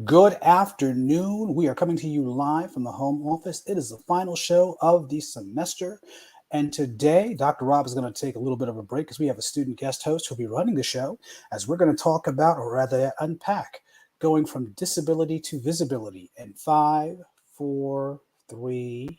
Good afternoon. We are coming to you live from the home office. It is the final show of the semester. And today, Dr. Rob is going to take a little bit of a break because we have a student guest host who'll be running the show as we're going to talk about, or rather unpack, going from disability to visibility in five, four, three.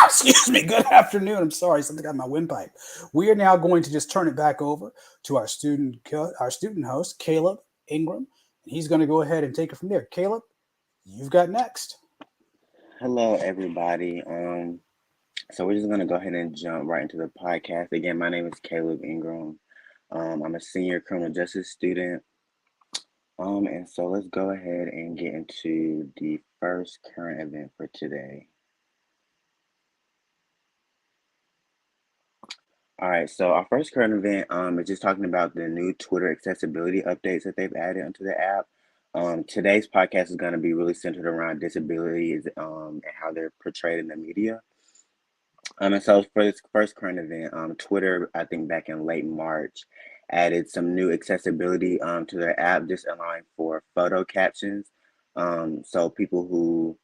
Excuse me. Good afternoon. I'm sorry, something got in my windpipe. We are now going to just turn it back over to our student host, Caleb Ingram, and he's going to go ahead and take it from there. Caleb, you've got next. Hello, everybody. So we're just gonna go ahead and jump right into the podcast. Again, my name is Caleb Ingram. I'm a senior criminal justice student. And so let's go ahead and get into the first current event for today. All right, so our first current event is just talking about the new Twitter accessibility updates that they've added onto the app. Today's podcast is going to be really centered around disabilities and how they're portrayed in the media. And so for this first current event, Twitter, I think back in late March, added some new accessibility to their app, just allowing for photo captions. So people who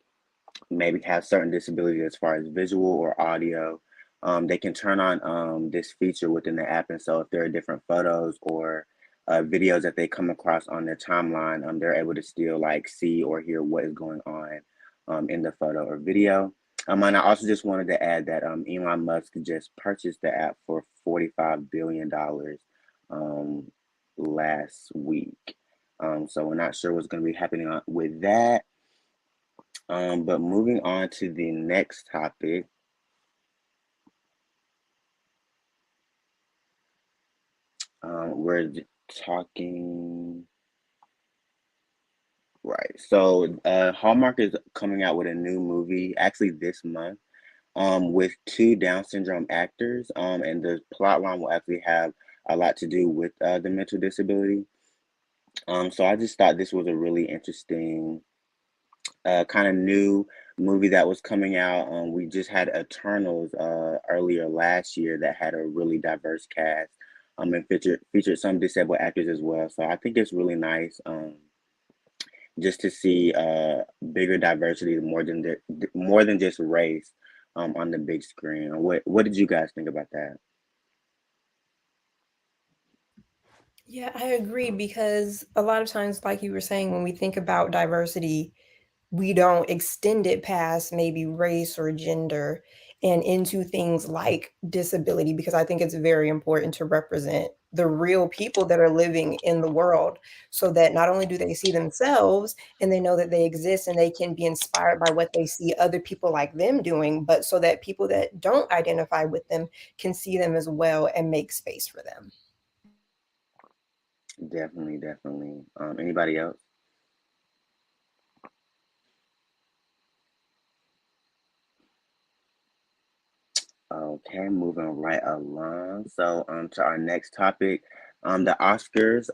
maybe have certain disabilities as far as visual or audio, they can turn on this feature within the app. And so if there are different photos or videos that they come across on their timeline, they're able to still like see or hear what is going on in the photo or video. And I also just wanted to add that Elon Musk just purchased the app for $45 billion last week. So we're not sure what's going to be happening with that. But moving on to the next topic, we're talking, right. So Hallmark is coming out with a new movie actually this month with two Down syndrome actors. And the plot line will actually have a lot to do with the mental disability. So I just thought this was a really interesting kind of new movie that was coming out. We just had Eternals earlier last year that had a really diverse cast and featured some disabled actors as well. So I think it's really nice just to see bigger diversity, more than just race on the big screen. What did you guys think about that? Yeah, I agree because a lot of times, like you were saying, when we think about diversity, we don't extend it past maybe race or gender and into things like disability because I think it's very important to represent the real people that are living in the world so that not only do they see themselves and they know that they exist and they can be inspired by what they see other people like them doing, but so that people that don't identify with them can see them as well and make space for them. Definitely, definitely. Anybody else? Okay, moving right along. So, to our next topic, the Oscars.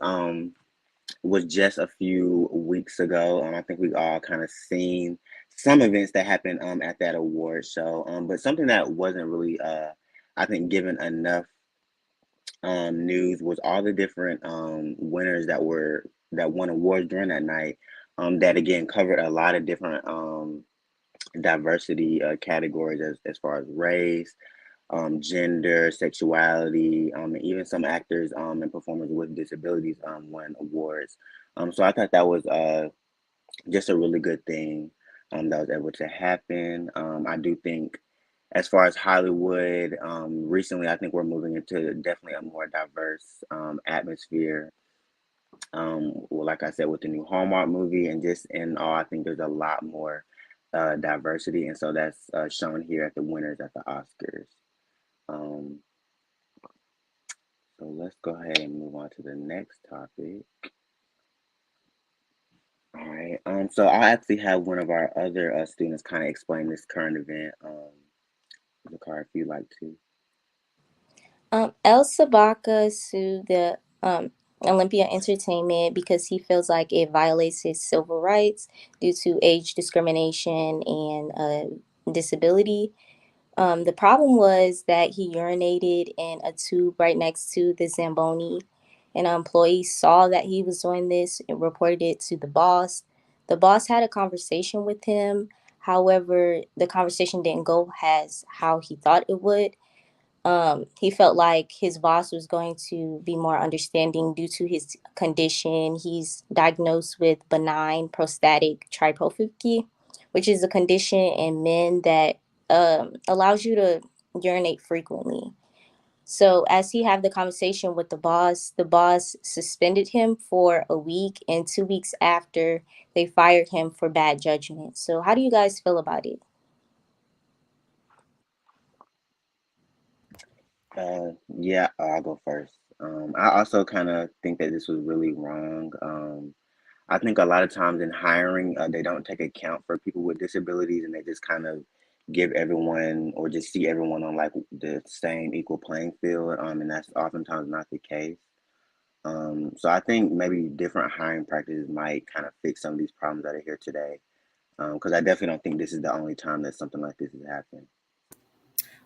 Was just a few weeks ago. I think we all kind of seen some events that happened at that award show. But something that wasn't really I think given enough news was all the different winners that won awards during that night. That again covered a lot of different diversity categories as far as race, gender, sexuality, and even some actors and performers with disabilities won awards. So I thought that was just a really good thing that was able to happen. I do think, as far as Hollywood, recently I think we're moving into definitely a more diverse atmosphere. Well, like I said, with the new Hallmark movie, and just in all, I think there's a lot more diversity, and so that's shown here at the winners at the Oscars. Um, so let's go ahead and move on to the next topic. All right. So I actually have one of our other students kind of explain this current event. Zakar, if you'd like to. El Sabaka sued the Olympia Entertainment because he feels like it violates his civil rights due to age discrimination and disability. The problem was that he urinated in a tube right next to the Zamboni. An employee saw that he was doing this and reported it to the boss. The boss had a conversation with him. However, the conversation didn't go as how he thought it would. He felt like his boss was going to be more understanding due to his condition. He's diagnosed with benign prostatic trypophagy, which is a condition in men that allows you to urinate frequently. So as he had the conversation with the boss suspended him for a week, and 2 weeks after, they fired him for bad judgment. So how do you guys feel about it? Yeah, I'll go first. I also kind of think that this was really wrong. I think a lot of times in hiring, they don't take account for people with disabilities, and they just kind of give everyone or just see everyone on like the same equal playing field, and that's oftentimes not the case. So I think maybe different hiring practices might kind of fix some of these problems that are here today. Because I definitely don't think this is the only time that something like this has happened.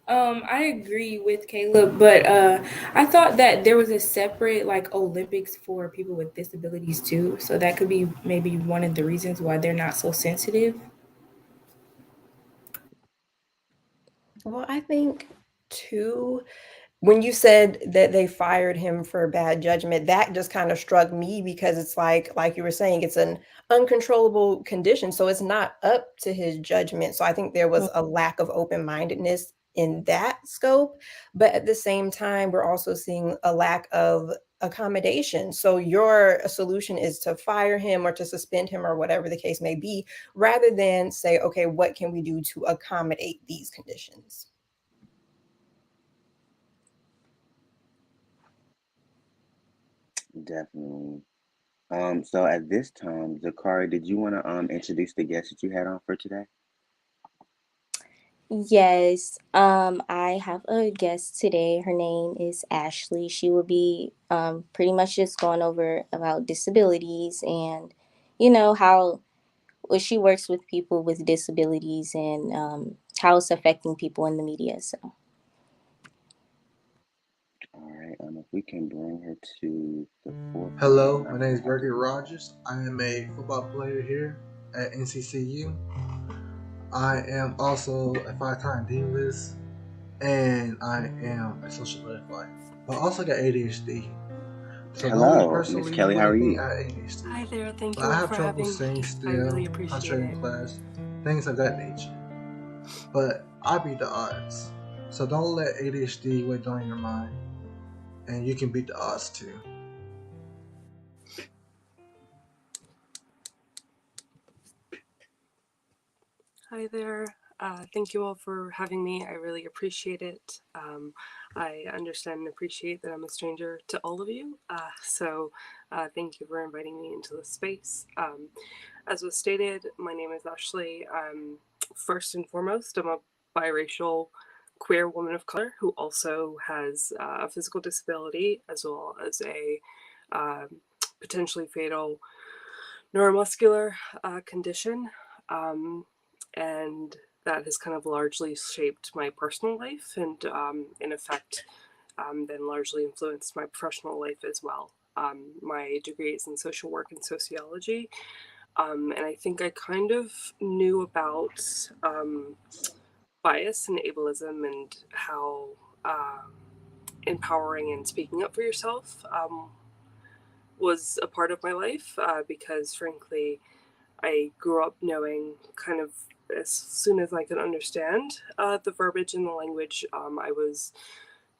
I agree with Caleb, but I thought that there was a separate like Olympics for people with disabilities too. So that could be maybe one of the reasons why they're not so sensitive. Well, I think too, when you said that they fired him for bad judgment, that just kind of struck me because it's like you were saying, it's an uncontrollable condition. So it's not up to his judgment. So I think there was a lack of open-mindedness in that scope. But at the same time, we're also seeing a lack of accommodation. So your solution is to fire him or to suspend him or whatever the case may be, rather than say, okay, what can we do to accommodate these conditions? Definitely. So at this time, Zakari, did you want to introduce the guest that you had on for today? Yes, I have a guest today. Her name is Ashley. She will be pretty much just going over about disabilities and, how well, she works with people with disabilities and how it's affecting people in the media. So, All right. If we can bring her to the forefront. Hello, my name is Gregory Rogers. I am a football player here at NCCU. I am also a five-time Dean List, and I am a social butterfly. But I also got ADHD. So don't look Hello, Miss personally Kelly. with How are anything you? at ADHD. Hi there, thank But you I all have for trouble having staying me. still, I really appreciate concentrating it. in class, things of that nature. But I beat the odds. So don't let ADHD weigh down your mind, and you can beat the odds too. Hi there. Thank you all for having me. I really appreciate it. I understand and appreciate that I'm a stranger to all of you. So thank you for inviting me into this space. As was stated, my name is Ashley. First and foremost, I'm a biracial queer woman of color who also has a physical disability as well as a potentially fatal neuromuscular condition. And that has kind of largely shaped my personal life and, in effect, then largely influenced my professional life as well. My degree is in social work and sociology, and I think I kind of knew about bias and ableism and how empowering and speaking up for yourself was a part of my life because, frankly, I grew up knowing kind of as soon as I could understand the verbiage and the language, I was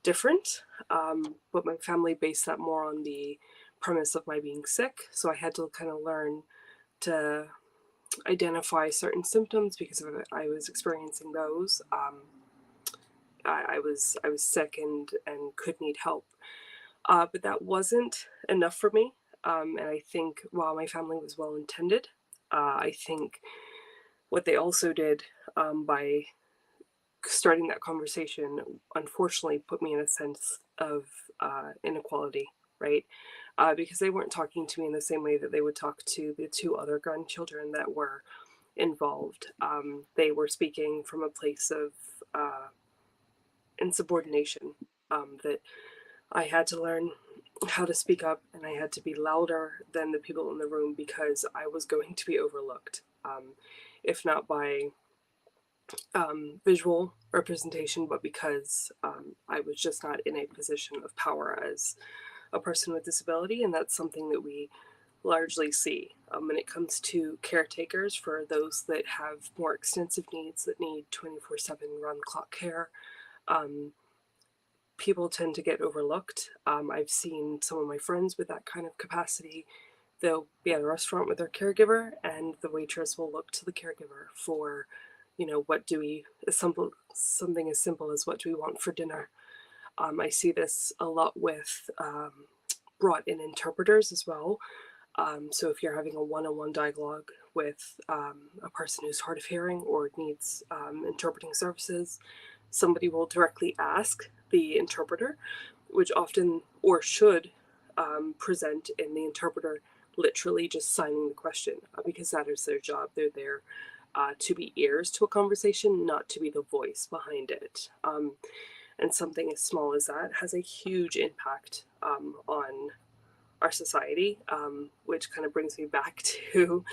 different. But my family based that more on the premise of my being sick. So I had to kind of learn to identify certain symptoms because I was experiencing those. I was sick and could need help, but that wasn't enough for me. And I think while my family was well intended, I think what they also did by starting that conversation unfortunately put me in a sense of inequality, right? Because they weren't talking to me in the same way that they would talk to the two other grandchildren that were involved. They were speaking from a place of insubordination, that I had to learn how to speak up and I had to be louder than the people in the room because I was going to be overlooked, if not by visual representation, but because I was just not in a position of power as a person with disability. And that's something that we largely see when it comes to caretakers for those that have more extensive needs that need 24/7 round the clock care. People tend to get overlooked. I've seen some of my friends with that kind of capacity. They'll be at a restaurant with their caregiver, and the waitress will look to the caregiver for, what do we, something as simple as what do we want for dinner. I see this a lot with brought in interpreters as well. So if you're having a one-on-one dialogue with a person who's hard of hearing or needs interpreting services, somebody will directly ask the interpreter, which often or should present in the interpreter literally just signing the question, because that is their job. They're there to be ears to a conversation, not to be the voice behind it. And something as small as that has a huge impact on our society, which kind of brings me back to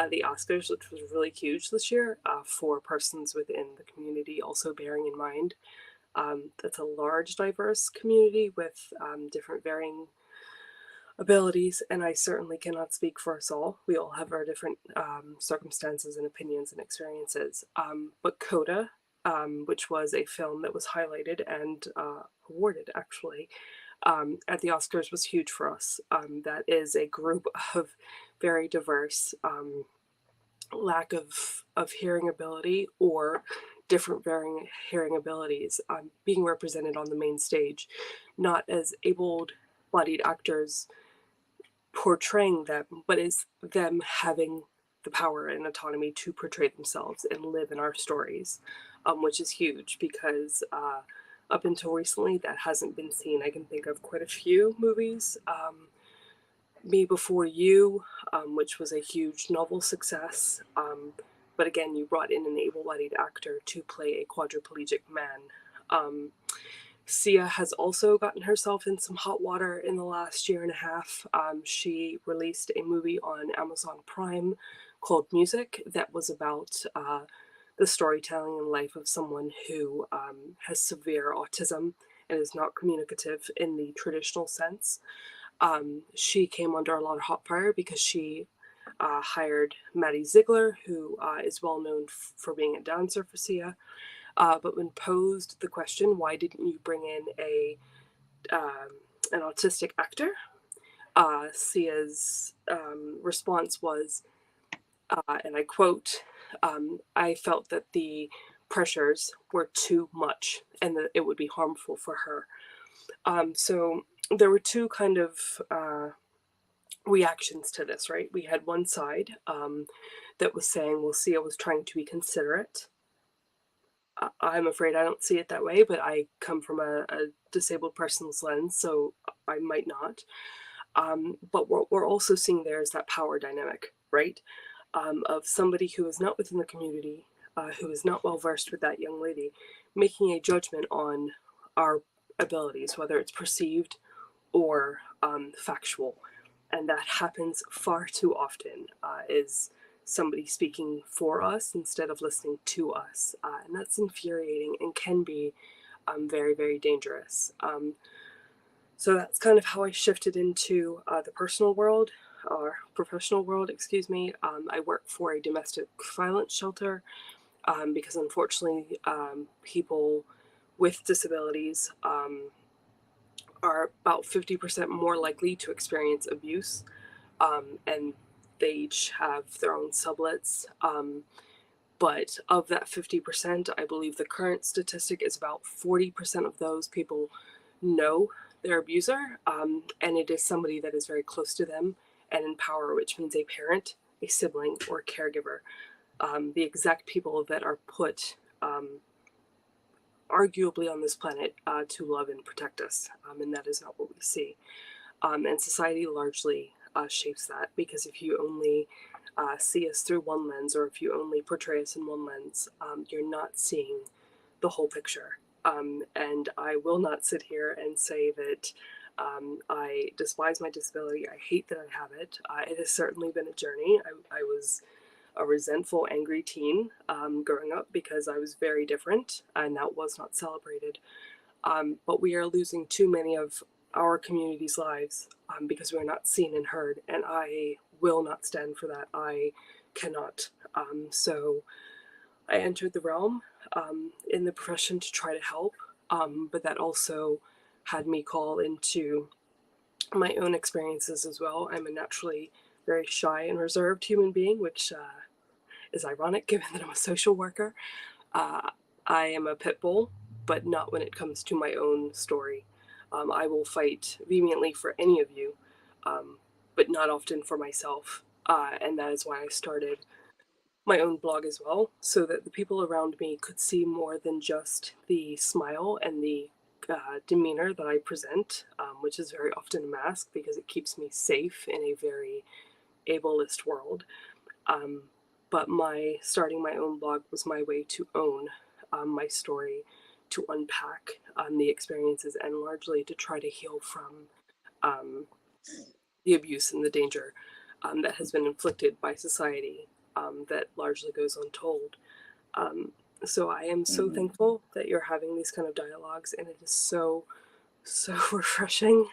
the Oscars, which was really huge this year for persons within the community, also bearing in mind that's a large, diverse community with different varying abilities, and I certainly cannot speak for us all. We all have our different circumstances and opinions and experiences. But Coda, which was a film that was highlighted and awarded actually at the Oscars, was huge for us. That is a group of very diverse lack of hearing ability or different varying hearing abilities being represented on the main stage, not as able-bodied actors portraying them, but is them having the power and autonomy to portray themselves and live in our stories, which is huge because up until recently that hasn't been seen. I can think of quite a few movies. Me Before You, which was a huge novel success, but again, you brought in an able-bodied actor to play a quadriplegic man. Sia has also gotten herself in some hot water in the last year and a half. She released a movie on Amazon Prime called Music that was about the storytelling and life of someone who has severe autism and is not communicative in the traditional sense. She came under a lot of hot fire because she hired Maddie Ziegler, who is well known for being a dancer for Sia. But when posed the question, why didn't you bring in an autistic actor? Sia's response was, and I quote, I felt that the pressures were too much and that it would be harmful for her. So there were two kind of reactions to this, right? We had one side that was saying, well, Sia was trying to be considerate. I'm afraid I don't see it that way, but I come from a disabled person's lens, so I might not. But what we're also seeing there is that power dynamic, right? Of somebody who is not within the community, who is not well versed with that young lady, making a judgment on our abilities, whether it's perceived or factual. And that happens far too often, is somebody speaking for us instead of listening to us. And that's infuriating and can be very, very dangerous. So that's kind of how I shifted into the personal world, or professional world, excuse me. I work for a domestic violence shelter because unfortunately people with disabilities are about 50% more likely to experience abuse, and they each have their own sublets. But of that 50%, I believe the current statistic is about 40% of those people know their abuser, and it is somebody that is very close to them and in power, which means a parent, a sibling, or a caregiver. The exact people that are put arguably on this planet to love and protect us, and that is not what we see. And society largely shapes that, because if you only see us through one lens, or if you only portray us in one lens, you're not seeing the whole picture. And I will not sit here and say that I despise my disability. I hate that I have it. It has certainly been a journey. I was a resentful, angry teen growing up because I was very different, and that was not celebrated. But we are losing too many of our community's lives because we're not seen and heard, and I will not stand for that. I cannot. So I entered the realm in the profession to try to help, but that also had me call into my own experiences as well. I'm a naturally very shy and reserved human being, which is ironic given that I'm a social worker. I am a pit bull, but not when it comes to my own story. I will fight vehemently for any of you, but not often for myself. And that is why I started my own blog as well, so that the people around me could see more than just the smile and the demeanor that I present, which is very often a mask because it keeps me safe in a very ableist world. But my starting my own blog was my way to own my story, to unpack the experiences, and largely to try to heal from the abuse and the danger that has been inflicted by society that largely goes untold. So I am so thankful that you're having these kind of dialogues, and it is so refreshing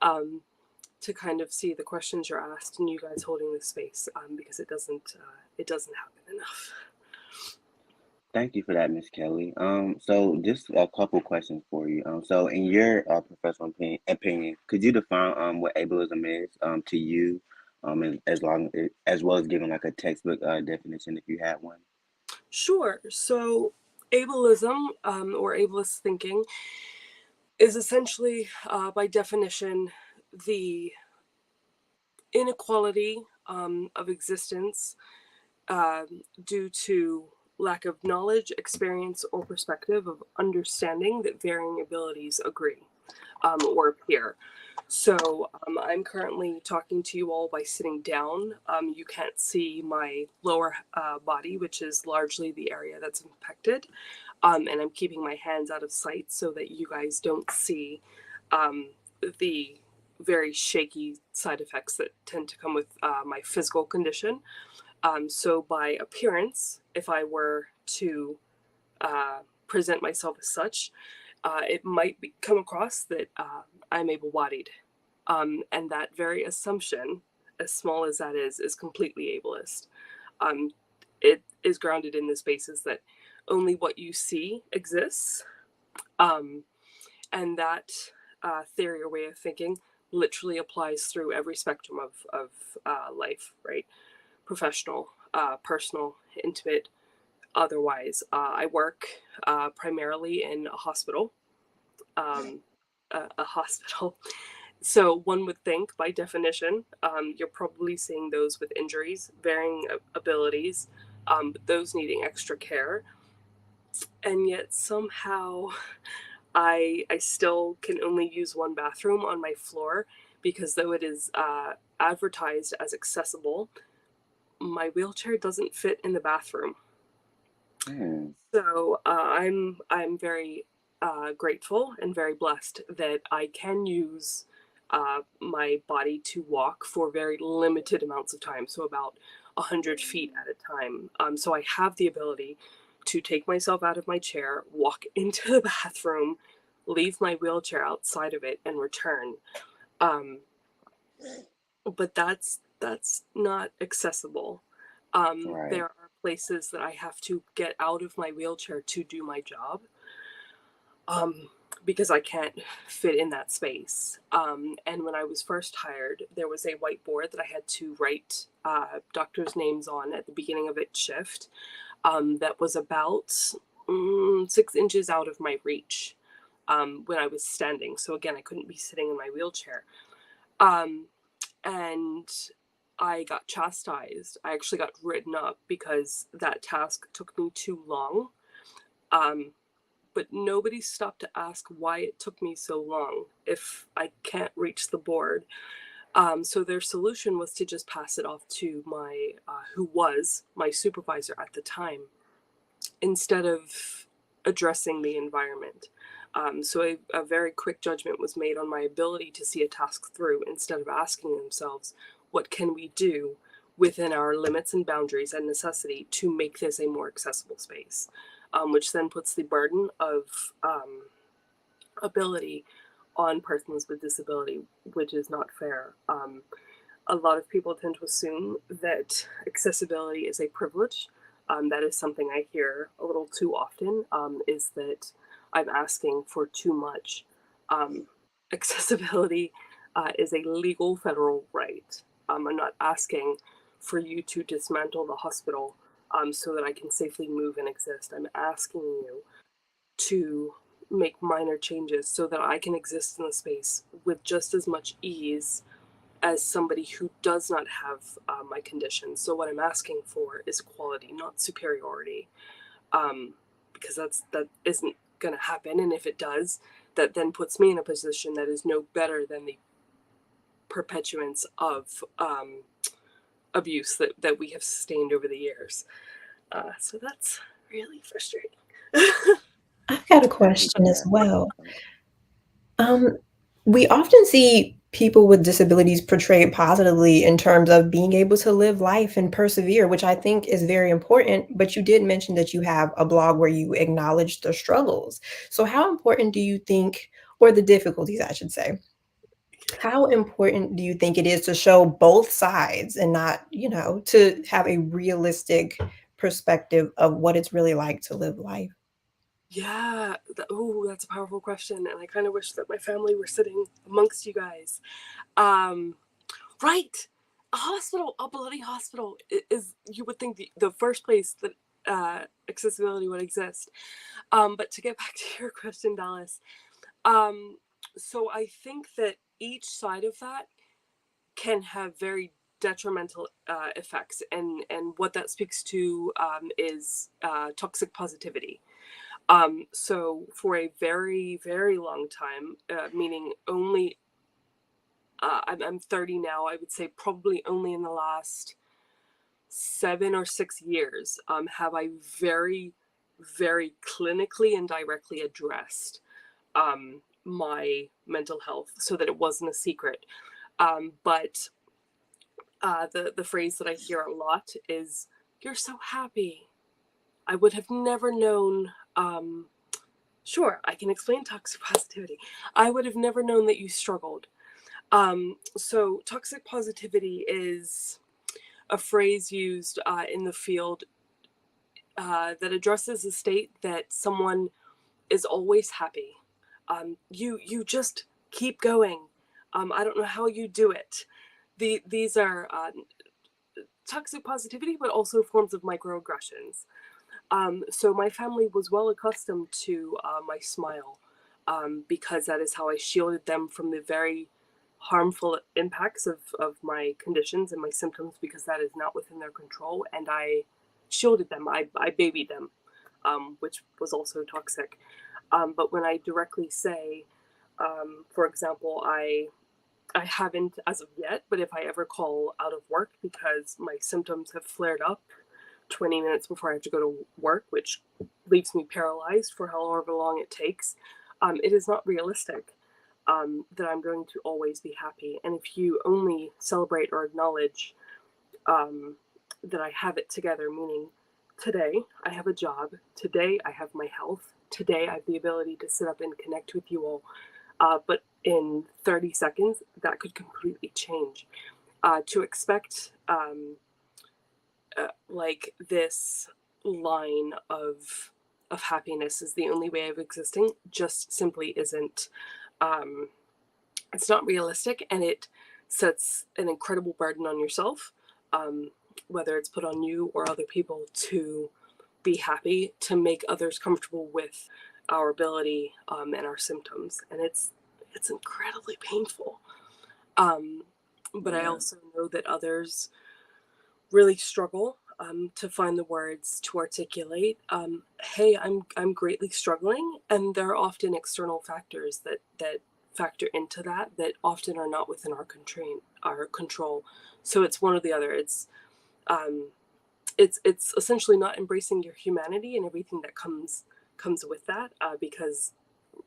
to kind of see the questions you're asked and you guys holding this space, because it doesn't happen enough. Thank you for that, Miss Kelly. So just a couple questions for you. So in your professional opinion, could you define what ableism is to you, as well as giving like a textbook definition if you had one? Sure. So ableism, or ableist thinking, is essentially, by definition, the inequality of existence due to lack of knowledge, experience, or perspective of understanding that varying abilities agree or appear. So I'm currently talking to you all by sitting down. You can't see my lower body, which is largely the area that's impacted. And I'm keeping my hands out of sight so that you guys don't see the very shaky side effects that tend to come with my physical condition. So by appearance, if I were to present myself as such, it might come across that I'm able-bodied. And that very assumption, as small as that is completely ableist. It is grounded in this basis that only what you see exists. And that theory or way of thinking literally applies through every spectrum of life, right? Professional, personal, intimate, otherwise. I work primarily in a hospital. A hospital. So one would think, by definition, you're probably seeing those with injuries, varying abilities, those needing extra care. And yet somehow I still can only use one bathroom on my floor, because though it is advertised as accessible, my wheelchair doesn't fit in the bathroom. So I'm very grateful and very blessed that I can use my body to walk for very limited amounts of time, so about 100 feet at a time. So I have the ability to take myself out of my chair, walk into the bathroom, leave my wheelchair outside of it, and return. But that's not accessible. Right. There are places that I have to get out of my wheelchair to do my job, because I can't fit in that space. And when I was first hired, there was a whiteboard that I had to write doctors' names on at the beginning of each shift, that was about 6 inches out of my reach when I was standing. So again, I couldn't be sitting in my wheelchair. And I got chastised. I actually got written up because that task took me too long. but nobody stopped to ask why it took me so long if I can't reach the board. So their solution was to just pass it off to my, who was my supervisor at the time, instead of addressing the environment. So a very quick judgment was made on my ability to see a task through, instead of asking themselves, what can we do within our limits and boundaries and necessity to make this a more accessible space? Which then puts the burden of ability on persons with disability, which is not fair. A lot of people tend to assume that accessibility is a privilege. That is something I hear a little too often, is that I'm asking for too much. Accessibility is a legal federal right. I'm not asking for you to dismantle the hospital so that I can safely move and exist. I'm asking you to make minor changes so that I can exist in the space with just as much ease as somebody who does not have my condition. So what I'm asking for is equality, not superiority, because that isn't going to happen. And if it does, that then puts me in a position that is no better than the perpetuants of abuse that we have sustained over the years. So that's really frustrating. I've got a Thank you for question as that. well. We often see people with disabilities portrayed positively in terms of being able to live life and persevere, which I think is very important. But you did mention that you have a blog where you acknowledge the struggles. So, how important do you think, or the difficulties, I should say, how important do you think it is to show both sides and not, to have a realistic perspective of what it's really like to live life? Yeah, that's a powerful question, and I kind of wish that my family were sitting amongst you guys. Right, a bloody hospital is, you would think, the first place that accessibility would exist. But to get back to your question, Dallas, so I think that each side of that can have very detrimental effects, and what that speaks to is toxic positivity. So for a very, very long time, meaning only, I'm 30 now, I would say probably only in the last 7 or 6 years have I very, very clinically and directly addressed my mental health so that it wasn't a secret. But the phrase that I hear a lot is, "You're so happy. I would have never known." Sure, I can explain toxic positivity. I would have never known that you struggled. So toxic positivity is a phrase used in the field that addresses the state that someone is always happy. You just keep going. I don't know how you do it. These are toxic positivity, but also forms of microaggressions. So my family was well accustomed to my smile, because that is how I shielded them from the very harmful impacts of my conditions and my symptoms, because that is not within their control. And I shielded them. I babied them, which was also toxic. But when I directly say, for example, I haven't as of yet, but if I ever call out of work because my symptoms have flared up 20 minutes before I have to go to work, which leaves me paralyzed for however long it takes, it is not realistic that I'm going to always be happy. And if you only celebrate or acknowledge that I have it together, meaning today I have a job, today I have my health, today I have the ability to sit up and connect with you all, but in 30 seconds, that could completely change. To expect like this line of happiness is the only way of existing just simply isn't. It's not realistic, and it sets an incredible burden on yourself, whether it's put on you or other people, to be happy, to make others comfortable with our ability and our symptoms, and it's incredibly painful. But I Yeah. also know that others really struggle to find the words to articulate, hey, I'm greatly struggling, and there are often external factors that factor into that often are not within our control. So it's one or the other. It's essentially not embracing your humanity and everything that comes with that, because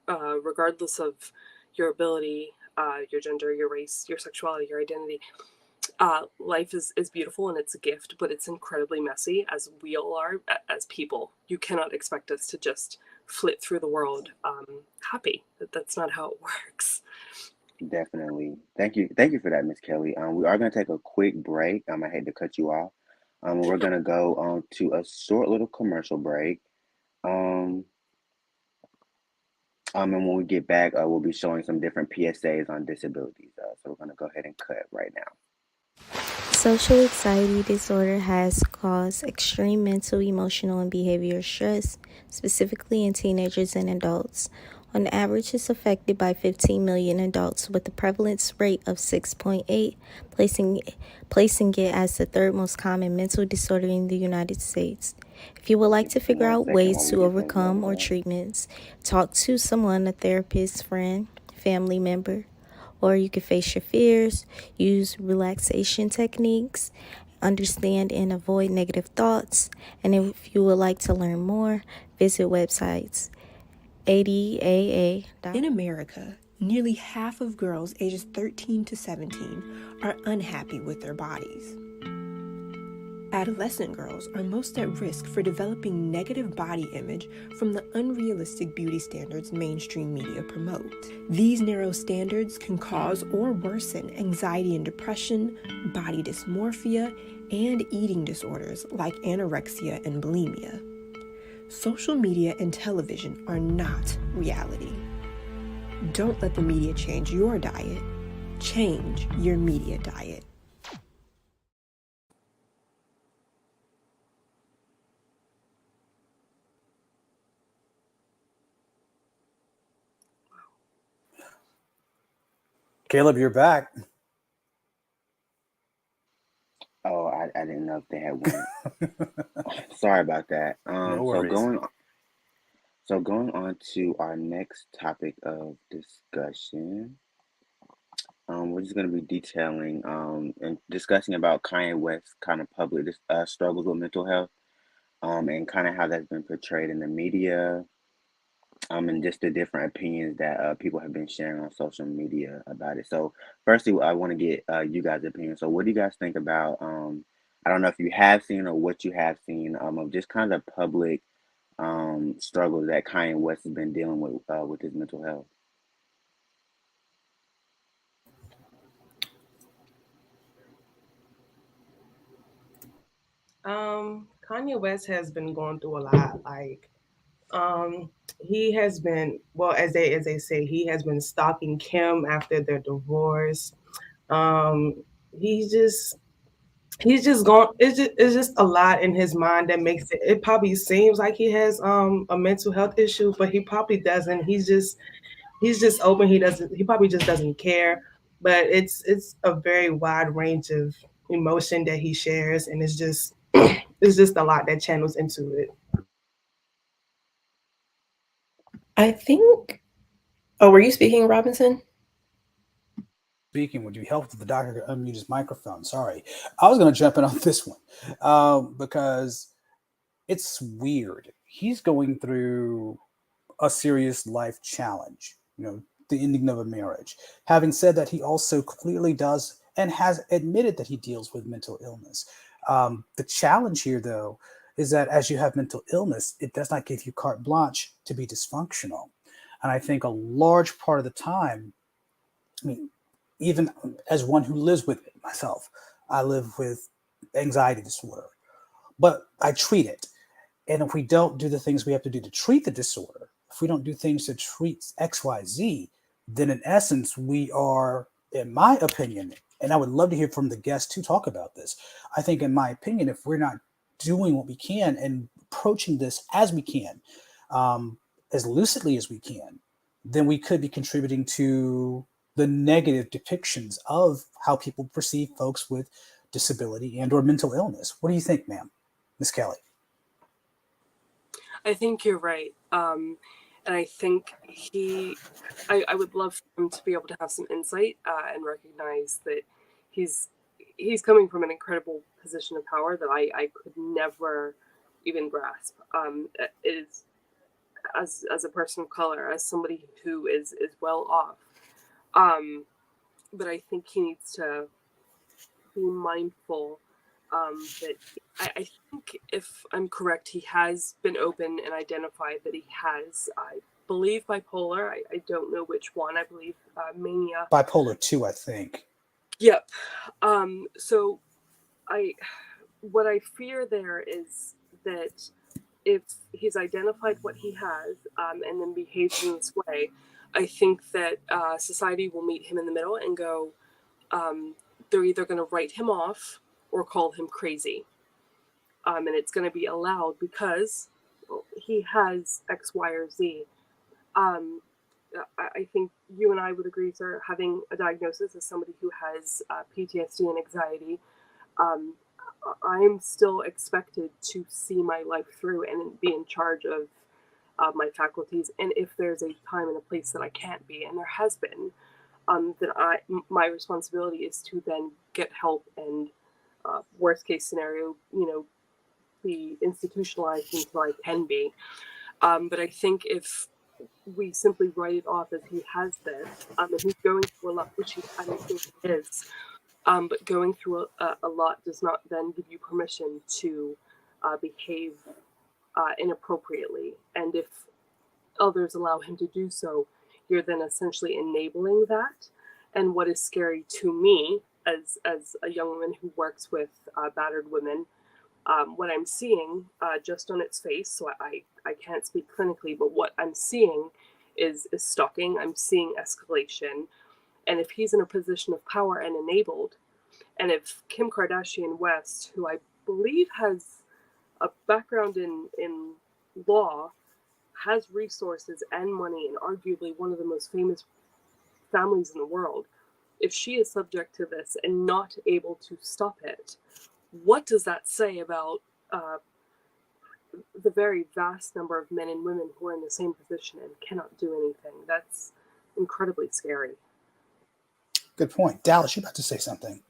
regardless of your ability, your gender, your race, your sexuality, your identity, life is beautiful and it's a gift, but it's incredibly messy, as we all are as people. You cannot expect us to just flit through the world happy. That's not how it works. Definitely. Thank you for that, Miss Kelly. We are going to take a quick break. I hate to cut you off. We're going to go on to a short little commercial break. Um, and when we get back, we'll be showing some different PSAs on disabilities. So we're going to go ahead and cut right now. Social anxiety disorder has caused extreme mental, emotional, and behavioral stress, specifically in teenagers and adults. On average, it's affected by 15 million adults, with a prevalence rate of 6.8, placing it as the third most common mental disorder in the United States. If you would like to figure out ways to overcome or treatments, talk to someone, a therapist, friend, family member, or you can face your fears, use relaxation techniques, understand and avoid negative thoughts. And if you would like to learn more, visit websites ADAA. In America, nearly half of girls ages 13 to 17 are unhappy with their bodies. Adolescent girls are most at risk for developing negative body image from the unrealistic beauty standards mainstream media promote. These narrow standards can cause or worsen anxiety and depression, body dysmorphia, and eating disorders like anorexia and bulimia. Social media and television are not reality. Don't let the media change your diet. Change your media diet. Caleb, you're back. Oh, I didn't know if they had went. Sorry about that. No worries. So going on to our next topic of discussion, we're just going to be detailing and discussing about Kanye West's kind of public struggles with mental health, and kind of how that's been portrayed in the media, and just the different opinions that people have been sharing on social media about it. So, firstly, I want to get you guys' opinion. So, what do you guys think about? I don't know if you have seen or what you have seen of just kind of public struggles that Kanye West has been dealing with his mental health. Kanye West has been going through a lot. He has been, well, as they say, he has been stalking Kim after their divorce. Um, he's just he's just gone. It's just a lot in his mind that makes it. It probably seems like he has a mental health issue, but he probably doesn't. He's just open. He probably just doesn't care. But it's a very wide range of emotion that he shares, and it's just it's just a lot that channels into it. I think. Oh, were you speaking, Robinson? Speaking, would you help the doctor to unmute his microphone? Sorry. I was going to jump in on this one because it's weird. He's going through a serious life challenge, the ending of a marriage. Having said that, he also clearly does and has admitted that he deals with mental illness. The challenge here, though, is that as you have mental illness, it does not give you carte blanche to be dysfunctional. And I think a large part of the time, I mean, even as one who lives with it myself, I live with anxiety disorder, but I treat it. And if we don't do the things we have to do to treat the disorder, if we don't do things to treat XYZ, then in essence, we are, in my opinion, and I would love to hear from the guests who talk about this. I think, in my opinion, if we're not doing what we can and approaching this as we can, as lucidly as we can, then we could be contributing to the negative depictions of how people perceive folks with disability and or mental illness. What do you think, ma'am? Miss Kelly. I think you're right. And I think I would love for him to be able to have some insight and recognize that he's coming from an incredible position of power that I could never even grasp. It is as a person of color, as somebody who is well off. But I think he needs to be mindful that I think, if I'm correct, he has been open and identified that he has, I believe, bipolar. I don't know which one. I believe mania. Bipolar 2, I think. Yep. So what I fear there is that if he's identified what he has and then behaves in this way, I think that society will meet him in the middle and go, they're either going to write him off or call him crazy. And it's going to be allowed because he has X, Y, or Z. I think you and I would agree, sir, having a diagnosis as somebody who has PTSD and anxiety, I'm still expected to see my life through and be in charge of my faculties. And if there's a time and a place that I can't be, and there has been, then my responsibility is to then get help and worst case scenario, be institutionalized until I can be. But I think if we simply write it off as he has this, and he's going through a lot, which I don't think he is, but going through a lot does not then give you permission to behave inappropriately. And if others allow him to do so, you're then essentially enabling that. And what is scary to me as a young woman who works with battered women, what I'm seeing just on its face, so I can't speak clinically, but what I'm seeing is stalking. I'm seeing escalation. And if he's in a position of power and enabled, and if Kim Kardashian West, who I believe has a background in law, has resources and money, and arguably one of the most famous families in the world, if she is subject to this and not able to stop it, what does that say about the very vast number of men and women who are in the same position and cannot do anything? That's incredibly scary. Good point. Dallas, you're about to say something.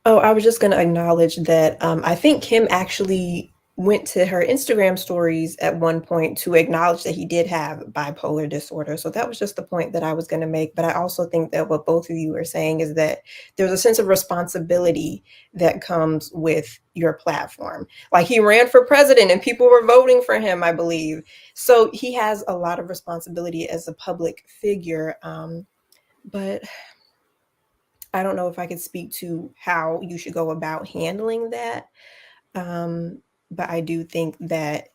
Oh, I was just going to acknowledge that I think Kim actually went to her Instagram stories at one point to acknowledge that he did have bipolar disorder. So that was just the point that I was going to make. But I also think that what both of you are saying is that there's a sense of responsibility that comes with your platform. Like, he ran for president and people were voting for him, I believe. So he has a lot of responsibility as a public figure. But I don't know if I could speak to how you should go about handling that. But I do think that,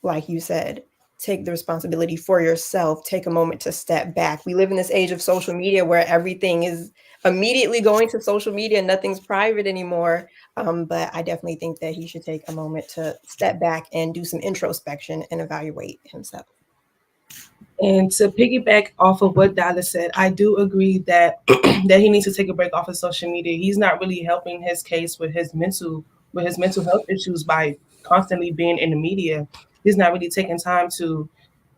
like you said, take the responsibility for yourself, take a moment to step back. We live in this age of social media where everything is immediately going to social media, nothing's private anymore. But I definitely think that he should take a moment to step back and do some introspection and evaluate himself. And to piggyback off of what Dallas said, I do agree that that he needs to take a break off of social media. He's not really helping his case with his mental health issues by constantly being in the media. He's not really taking time to,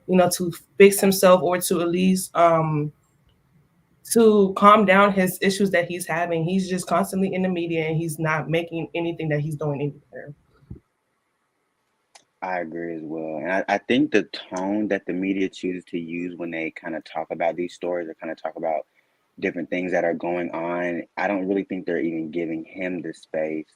to fix himself, or to at least to calm down his issues that he's having. He's just constantly in the media and he's not making anything that he's doing any better. I agree as well. And I think the tone that the media chooses to use when they kind of talk about these stories or kind of talk about different things that are going on, I don't really think they're even giving him the space,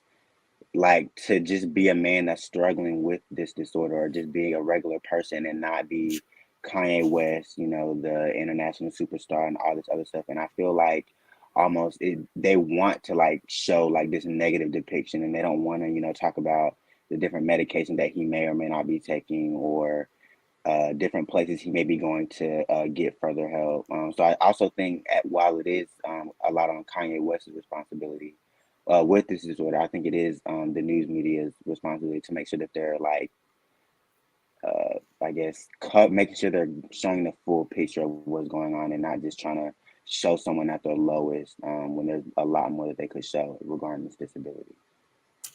like, to just be a man that's struggling with this disorder, or just being a regular person and not be Kanye West, the international superstar and all this other stuff. And I feel like almost they want to like show like this negative depiction, and they don't want to, talk about the different medication that he may or may not be taking, or different places he may be going to get further help. So I also think while it is a lot on Kanye West's responsibility with this disorder, I think it is the news media's responsibility to make sure that they're like, I guess, making sure they're showing the full picture of what's going on, and not just trying to show someone at their lowest when there's a lot more that they could show regarding this disability.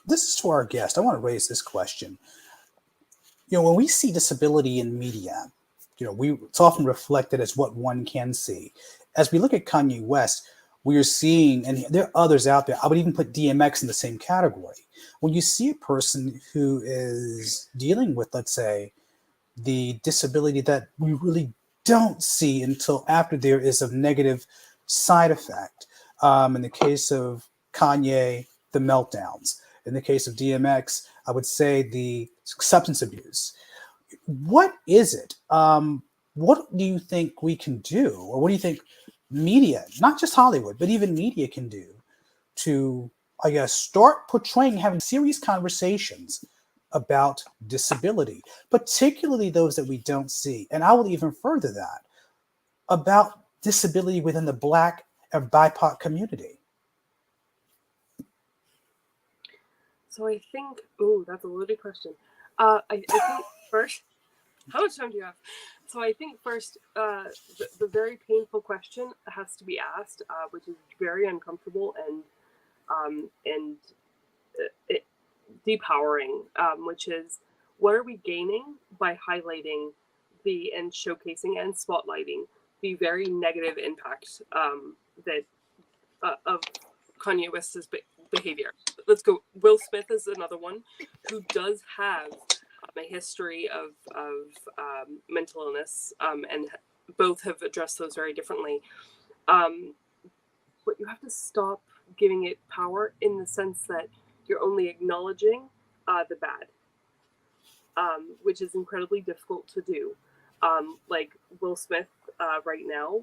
this is to our guest. I want to raise this question. When we see disability in media, it's often reflected as what one can see. As we look at Kanye West, we are seeing, and there are others out there. I would even put DMX in the same category. When you see a person who is dealing with, let's say, the disability that we really don't see until after there is a negative side effect. In the case of Kanye, the meltdowns. In the case of DMX, I would say the substance abuse. What is it? What do you think we can do, or what do you think media, not just Hollywood, but even media can do to, I guess, start portraying, having serious conversations about disability, particularly those that we don't see. And I will even further that about disability within the Black and BIPOC community. So I think, that's a loaded question. I think first, how much time do you have? So I think first, the very painful question has to be asked, which is very uncomfortable and depowering, which is, what are we gaining by highlighting and showcasing and spotlighting the very negative impact that of Kanye West's behavior? Let's go. Will Smith is another one who does have a history of mental illness, and both have addressed those very differently. But you have to stop giving it power in the sense that you're only acknowledging the bad, which is incredibly difficult to do. Like Will Smith right now,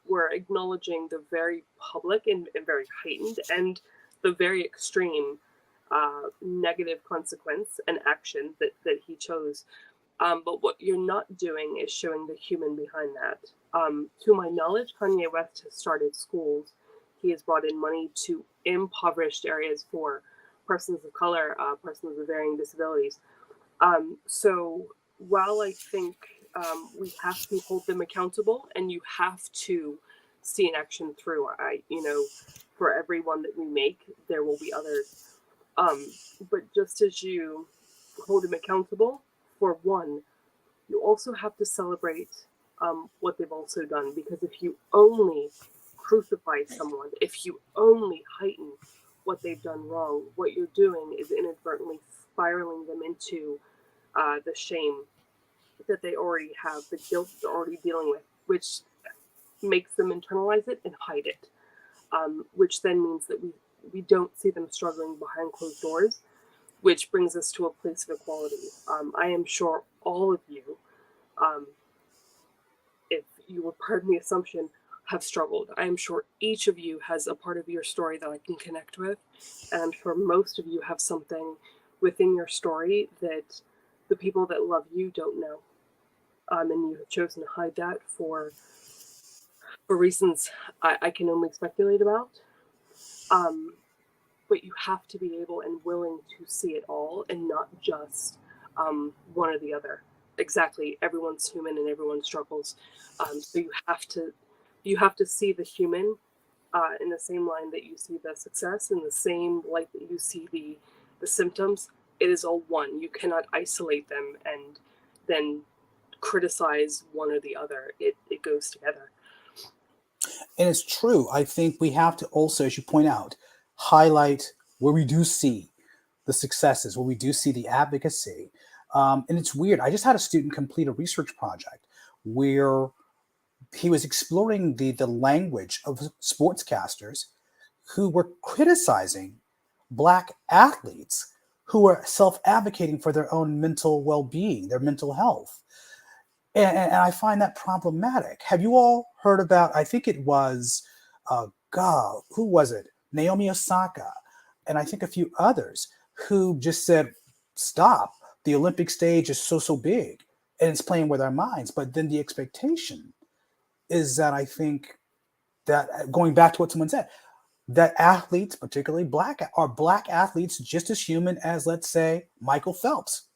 we're acknowledging the very public and very heightened and the very extreme negative consequence and action that he chose. But what you're not doing is showing the human behind that. To my knowledge, Kanye West has started schools. He has brought in money to impoverished areas for persons of color, persons with varying disabilities. So while I think we have to hold them accountable, and you have to see an action through, for every one that we make, there will be others. But just as you hold them accountable for one, you also have to celebrate what they've also done. Because if you only crucify someone, if you only heighten what they've done wrong, what you're doing is inadvertently spiraling them into the shame that they already have, the guilt they're already dealing with, which makes them internalize it and hide it, which then means that we don't see them struggling behind closed doors, which brings us to a place of equality. I am sure all of you, if you will pardon the assumption, have struggled. I am sure each of you has a part of your story that I can connect with, and I'm sure most of you have something within your story that the people that love you don't know, and you have chosen to hide that for reasons I can only speculate about. But you have to be able and willing to see it all, and not just one or the other. Exactly, everyone's human and everyone struggles. So you have to see the human in the same line that you see the success, in the same light that you see the symptoms. It is all one. You cannot isolate them and then criticize one or the other. It goes together. And it's true. I think we have to also, as you point out, highlight where we do see the successes, where we do see the advocacy. And it's weird. I just had a student complete a research project where he was exploring the language of sportscasters who were criticizing Black athletes who were self-advocating for their own mental well-being, their mental health. And I find that problematic. Have you all heard about, I think it was, who was it? Naomi Osaka, and I think a few others who just said, stop. The Olympic stage is so big and it's playing with our minds. But then the expectation is that, I think that, going back to what someone said, that athletes, particularly Black athletes, just as human as, let's say, Michael Phelps.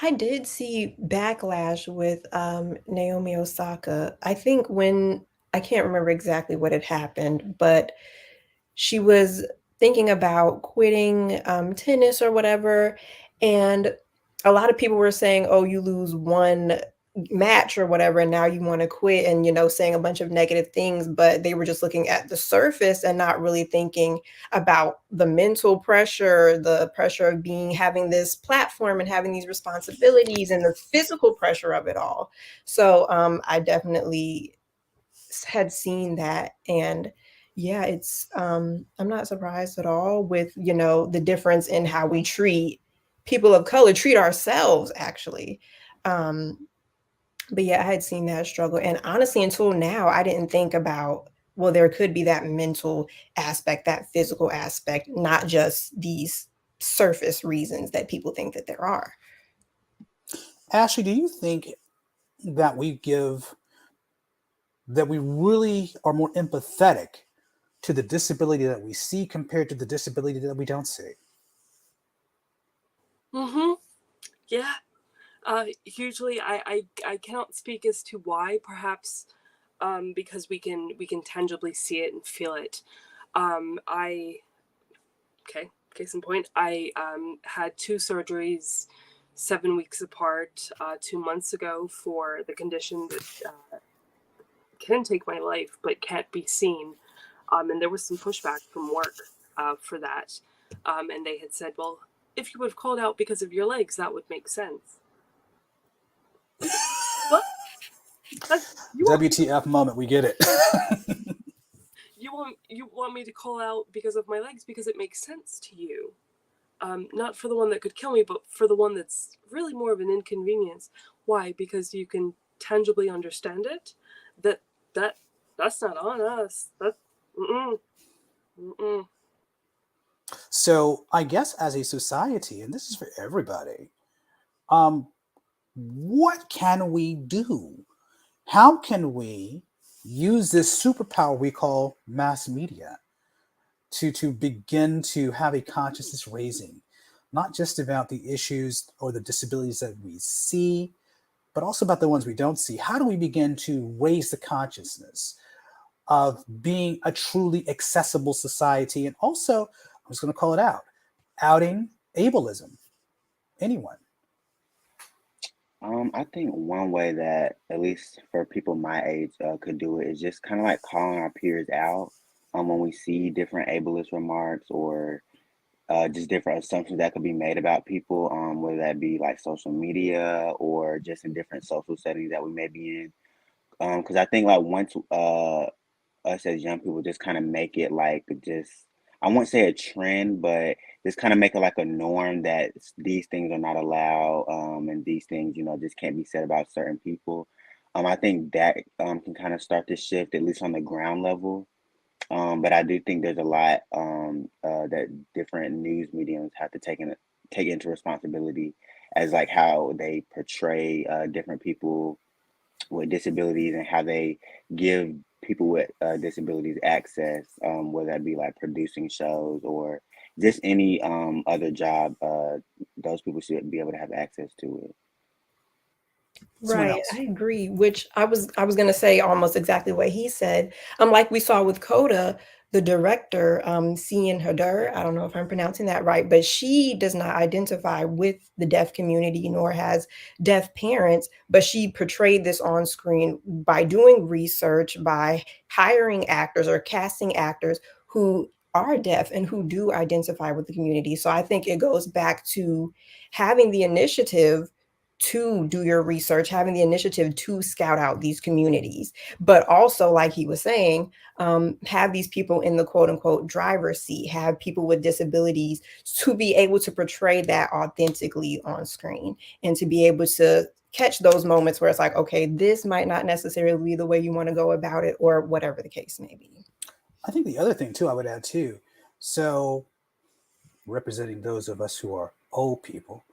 I did see backlash with Naomi Osaka. I think when I can't remember exactly what had happened, but she was thinking about quitting tennis or whatever. And a lot of people were saying, oh, you lose one match or whatever, and now you want to quit, and, saying a bunch of negative things. But they were just looking at the surface and not really thinking about the mental pressure, the pressure of having this platform and having these responsibilities, and the physical pressure of it all. So I definitely had seen that. And yeah, it's I'm not surprised at all with the difference in how we treat people of color, treat ourselves actually. um but yeah, I had seen that struggle, and honestly until now I didn't think about, well, there could be that mental aspect, that physical aspect, not just these surface reasons that people think that there are. Ashley, do you think that we really are more empathetic to the disability that we see compared to the disability that we don't see? Mm-hmm. Yeah. Hugely, I cannot speak as to why. Perhaps because we can tangibly see it and feel it. I Okay, case in point, I had 2 surgeries 7 weeks apart 2 months ago for the condition that can take my life but can't be seen. And there was some pushback from work for that. And they had said, well, if you would have called out because of your legs, that would make sense. What? You want WTF moment, we get it. you want me to call out because of my legs because it makes sense to you. Not for the one that could kill me, but for the one that's really more of an inconvenience. Why? Because you can tangibly understand it. That that's not on us. That mm-mm, mm-mm. So I guess as a society, and this is for everybody, what can we do? How can we use this superpower we call mass media to begin to have a consciousness raising, not just about the issues or the disabilities that we see, but also about the ones we don't see? How do we begin to raise the consciousness of being a truly accessible society? And also, I'm just going to call it out, outing ableism. Anyone? I think one way that, at least for people my age, could do it is just kind of like calling our peers out when we see different ableist remarks or just different assumptions that could be made about people, whether that be like social media or just in different social settings that we may be in. Because I think like once us as young people just kind of make it like just, I won't say a trend, but just kind of make it like a norm that these things are not allowed, and these things, just can't be said about certain people. I think that can kind of start to shift, at least on the ground level. But I do think there's a lot that different news mediums have to take into responsibility as like how they portray different people with disabilities and how they give people with disabilities access, whether that be like producing shows or just any other job, those people should be able to have access to it. Someone Right, else. I agree, which I was gonna say almost exactly what he said. Like we saw with Coda, the director, Cian Hadur, I don't know if I'm pronouncing that right, but she does not identify with the deaf community nor has deaf parents, but she portrayed this on screen by doing research, by hiring actors or casting actors who are deaf and who do identify with the community. So I think it goes back to having the initiative to do your research, having the initiative to scout out these communities, but also, like he was saying, have these people in the quote unquote driver's seat, have people with disabilities to be able to portray that authentically on screen and to be able to catch those moments where it's like, okay, this might not necessarily be the way you want to go about it, or whatever the case may be. I think the other thing too, I would add too. So representing those of us who are old people,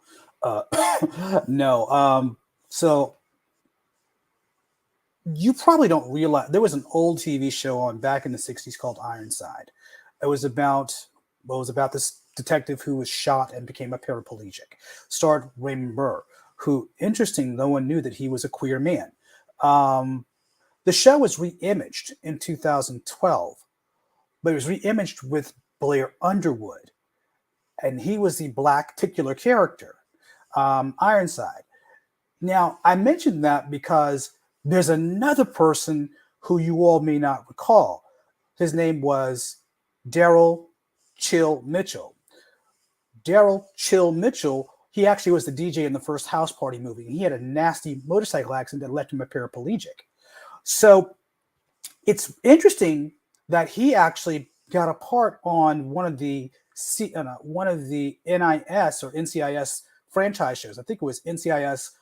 uh, no. So you probably don't realize there was an old TV show on back in the '60s called Ironside. It was about this detective who was shot and became a paraplegic. Starred Raymond Burr, who, interesting, no one knew that he was a queer man. Um, The show was re-imaged in 2012, but it was re-imaged with Blair Underwood, and he was the black titular character, Ironside. Now, I mentioned that because there's another person who you all may not recall. His name was Daryl Chill Mitchell. Daryl Chill Mitchell, he actually was the DJ in the first House Party movie, and he had a nasty motorcycle accident that left him a paraplegic. So it's interesting that he actually got a part on one of the NIS or NCIS franchise shows. I think it was NCIS.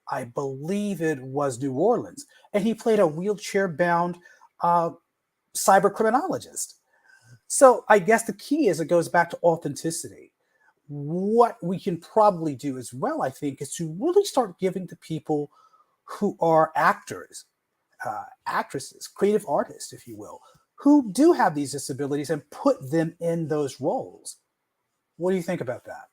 I believe it was New Orleans, and he played a wheelchair-bound cyber criminologist. So I guess the key is it goes back to authenticity. What we can probably do as well, I think, is to really start giving to people who are actors, actresses, creative artists, if you will, who do have these disabilities and put them in those roles. What do you think about that?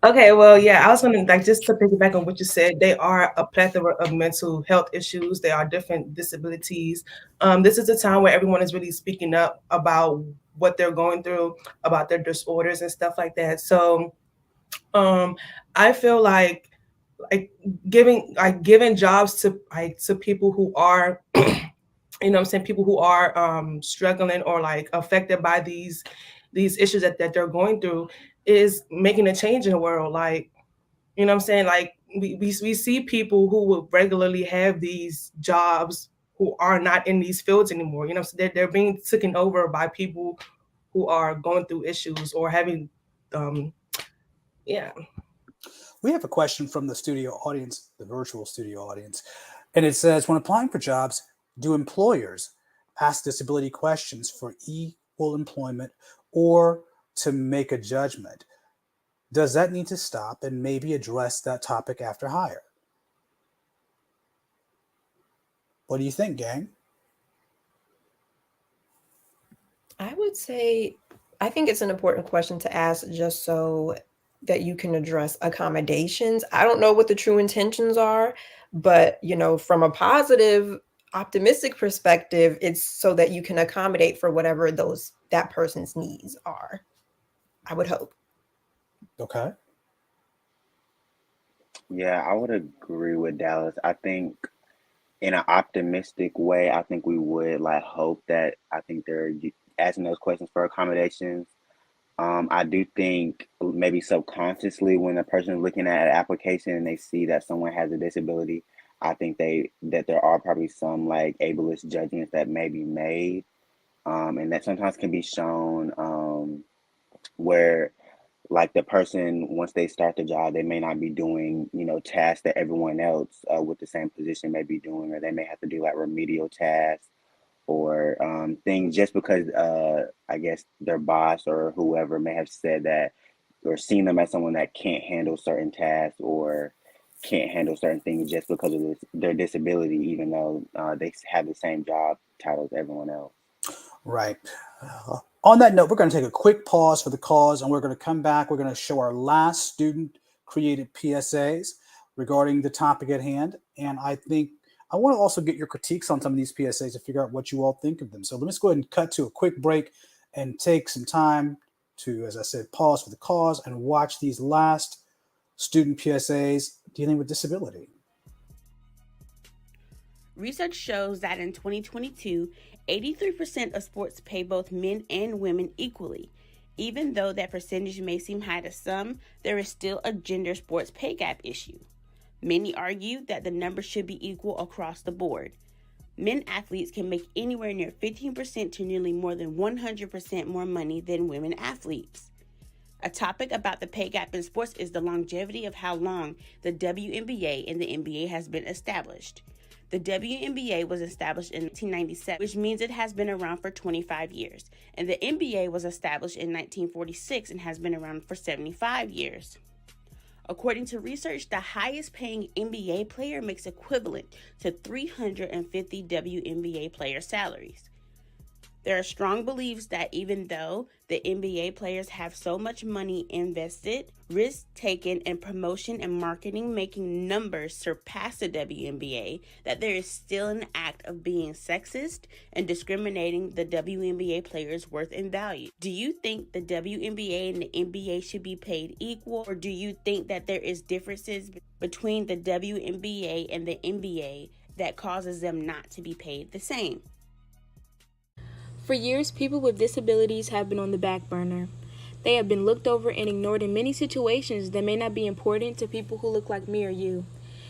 Okay, well, yeah, I was gonna like just to piggyback on what you said. They are a plethora of mental health issues. They are different disabilities. This is a time where everyone is really speaking up about what they're going through, about their disorders and stuff like that. So, I feel like giving jobs to people who are I'm saying, people who are struggling or like affected by these issues that they're going through is making a change in the world. Like, I'm saying, like we see people who will regularly have these jobs who are not in these fields anymore. So they're being taken over by people who are going through issues or having yeah. We have a question from the studio audience, the virtual studio audience, and it says, when applying for jobs, do employers ask disability questions for equal employment or to make a judgment? Does that need to stop and maybe address that topic after hire? What do you think, gang? I would say, I think it's an important question to ask just so that you can address accommodations. I don't know what the true intentions are, but from a positive, optimistic perspective, it's so that you can accommodate for whatever that person's needs are. I would hope. Okay. Yeah, I would agree with Dallas. I think in an optimistic way, I think we would like hope that I think they're asking those questions for accommodations. I do think maybe subconsciously when a person is looking at an application and they see that someone has a disability, I think that there are probably some like ableist judgments that may be made, and that sometimes can be shown where like the person once they start the job they may not be doing tasks that everyone else with the same position may be doing, or they may have to do like remedial tasks or things just because I guess their boss or whoever may have said that or seen them as someone that can't handle certain tasks or can't handle certain things just because of their disability, even though they have the same job title as everyone else. Right. On that note, we're going to take a quick pause for the cause, and we're going to come back. We're going to show our last student-created PSAs regarding the topic at hand. And I think I want to also get your critiques on some of these PSAs to figure out what you all think of them. So let's go ahead and cut to a quick break and take some time to, as I said, pause for the cause and watch these last student PSAs dealing with disability. Research shows that in 2022, 83% of sports pay both men and women equally. Even though that percentage may seem high to some, there is still a gender sports pay gap issue. Many argue that the number should be equal across the board. Men athletes can make anywhere near 15% to nearly more than 100% more money than women athletes. A topic about the pay gap in sports is the longevity of how long the WNBA and the NBA has been established. The WNBA was established in 1997, which means it has been around for 25 years, and the NBA was established in 1946 and has been around for 75 years. According to research, the highest paying NBA player makes equivalent to 350 WNBA player salaries. There are strong beliefs that even though the NBA players have so much money invested, risk taken, and promotion and marketing making numbers surpass the WNBA, that there is still an act of being sexist and discriminating the WNBA players' worth and value. Do you think the WNBA and the NBA should be paid equal, or do you think that there is differences between the WNBA and the NBA that causes them not to be paid the same? For years, people with disabilities have been on the back burner. They have been looked over and ignored in many situations that may not be important to people who look like me or you.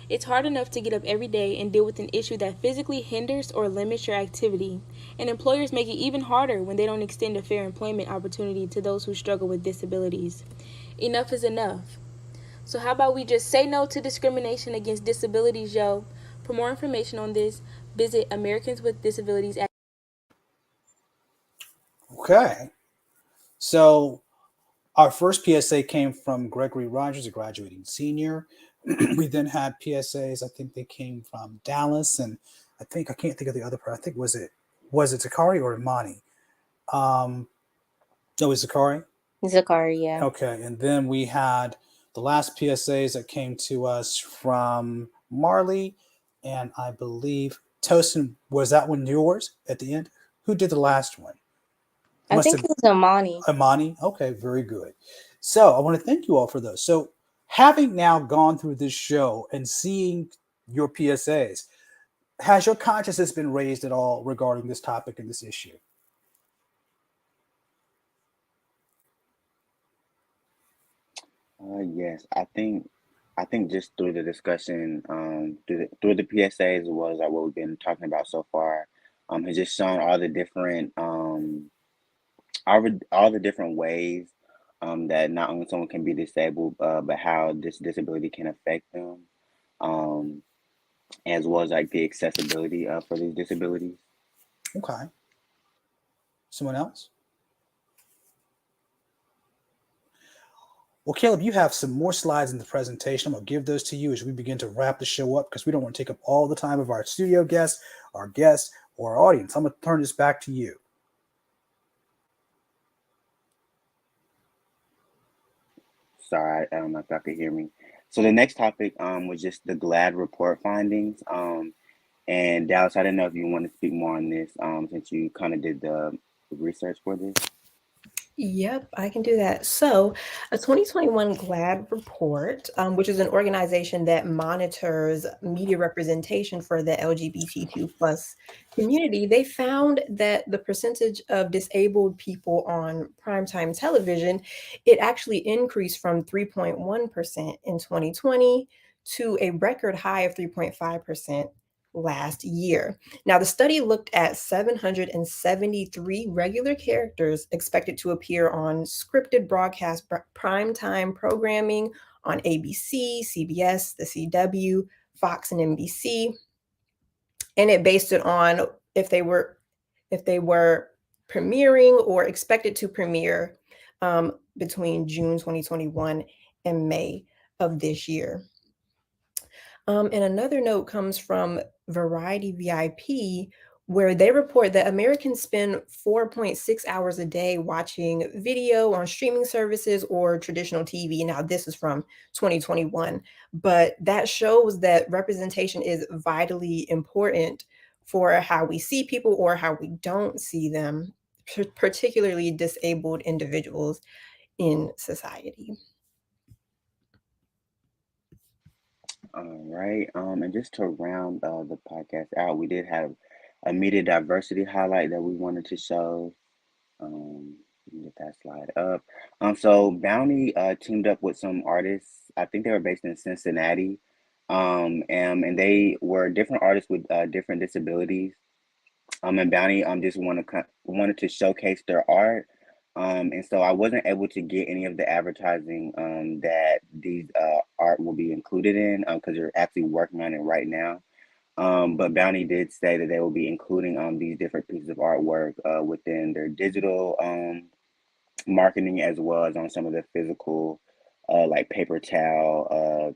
It's hard enough to get up every day and deal with an issue that physically hinders or limits your activity, and employers make it even harder when they don't extend a fair employment opportunity to those who struggle with disabilities. Enough is enough. So how about we just say no to discrimination against disabilities, yo? For more information on this, visit Americans with Disabilities. Okay. So our first PSA came from Gregory Rogers, a graduating senior. We then had PSAs. I think they came from Dallas, and I can't think of the other part. I think was it Zakari or Imani? No, it was Zakari. Zakari, yeah. Okay, and then we had the last PSAs that came to us from Marley, and I believe Tosin, was that one yours at the end? Who did the last one? I think it was Amani. Amani? Okay, very good. So I want to thank you all for those. So having now gone through this show and seeing your PSAs, has your consciousness been raised at all regarding this topic and this issue? Yes, I think just through the discussion, through the PSAs as well as like what we've been talking about so far, has just shown all the different all the different ways that not only someone can be disabled, but how this disability can affect them, um, as well as like the accessibility for these disabilities. Okay. Someone else? Well, Caleb, you have some more slides in the presentation. I'm going to give those to you as we begin to wrap the show up because we don't want to take up all the time of our studio guests, or our audience. I'm going to turn this back to you. Sorry, I don't know if y'all could hear me. So the next topic was just the GLAD report findings. And Dallas, I didn't know if you want to speak more on this since you kind of did the research for this. Yep, I can do that. So, a 2021 GLAD report, which is an organization that monitors media representation for the LGBTQ plus community, they found that the percentage of disabled people on primetime television, it actually increased from 3.1% in 2020 to a record high of 3.5% last year. Now, the study looked at 773 regular characters expected to appear on scripted broadcast primetime programming on ABC, CBS, the CW, Fox, and NBC, and it based it on if they were premiering or expected to premiere between June 2021 and May of this year. And another note comes from Variety VIP, where they report that Americans spend 4.6 hours a day watching video on streaming services or traditional TV. Now, this is from 2021, but that shows that representation is vitally important for how we see people or how we don't see them, particularly disabled individuals in society. All right. And just to round the podcast out, we did have a media diversity highlight that we wanted to show. Let me get that slide up. So Bounty teamed up with some artists. I think they were based in Cincinnati. And they were different artists with different disabilities. And Bounty just wanted to showcase their art. And so I wasn't able to get any of the advertising that these art will be included in because they're actually working on it right now. But Bounty did say that they will be including these different pieces of artwork within their digital marketing as well as on some of the physical like paper towel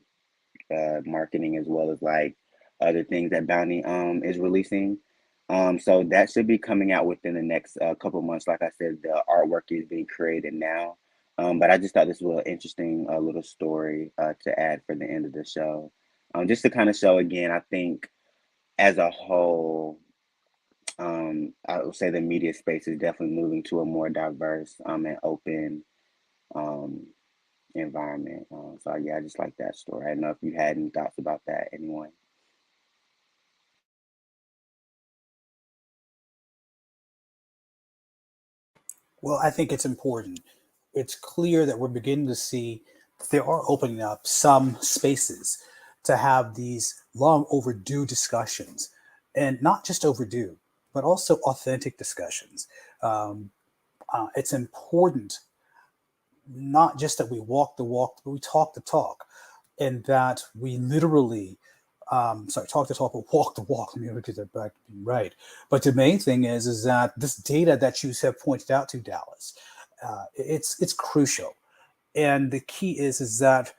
marketing as well as like other things that Bounty is releasing. So that should be coming out within the next couple months. Like I said, the artwork is being created now. But I just thought this was an interesting little story to add for the end of the show. Just to kind of show again, I think as a whole, I would say the media space is definitely moving to a more diverse and open um, environment. So yeah, I just like that story. I don't know if you had any thoughts about that, anyone. Well, I think it's important. It's clear that we're beginning to see that there are opening up some spaces to have these long overdue discussions, and not just overdue, but also authentic discussions. Um, it's important not just that we walk the walk, but we talk the talk, and that we literally, talk the talk, but walk the walk. Let me get that back right. But the main thing is that this data that you have pointed out to Dallas, it's crucial, and the key is that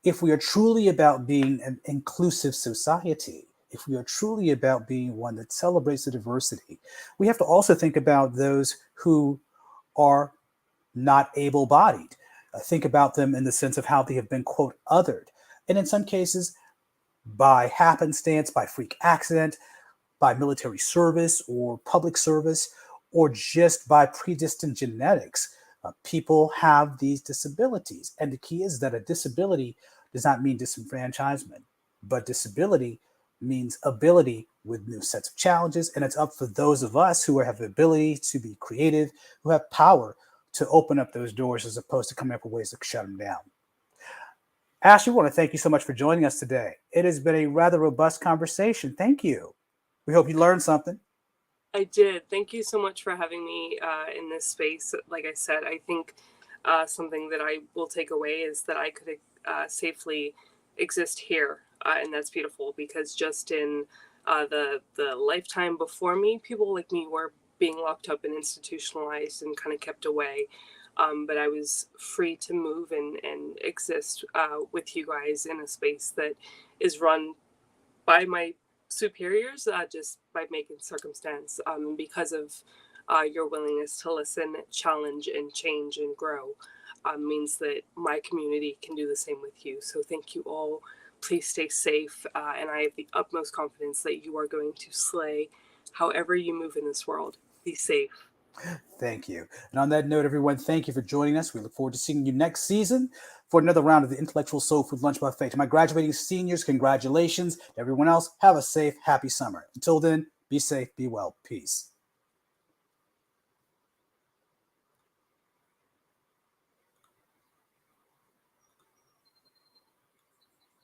if we are truly about being an inclusive society, if we are truly about being one that celebrates the diversity, we have to also think about those who are not able bodied. Think about them in the sense of how they have been, quote, othered. And in some cases, by happenstance, by freak accident, by military service or public service, or just by predestined genetics. People have these disabilities. And the key is that a disability does not mean disenfranchisement, but disability means ability with new sets of challenges. And it's up for those of us who have the ability to be creative, who have power to open up those doors as opposed to coming up with ways to shut them down. Ash, we want to thank you so much for joining us today. It has been a rather robust conversation. Thank you. We hope you learned something. I did. Thank you so much for having me in this space. Like I said, I think something that I will take away is that I could safely exist here, and that's beautiful because just in the lifetime before me, people like me were being locked up and institutionalized and kind of kept away. But I was free to move and exist with you guys in a space that is run by my superiors just by making circumstance because of your willingness to listen, challenge, and change and grow means that my community can do the same with you. So thank you all. Please stay safe. And I have the utmost confidence that you are going to slay however you move in this world. Be safe. Thank you. And on that note, everyone, thank you for joining us. We look forward to seeing you next season for another round of the Intellectual Soul Food Lunch Buffet. To my graduating seniors, congratulations. To everyone else, have a safe, happy summer. Until then, be safe, be well. Peace.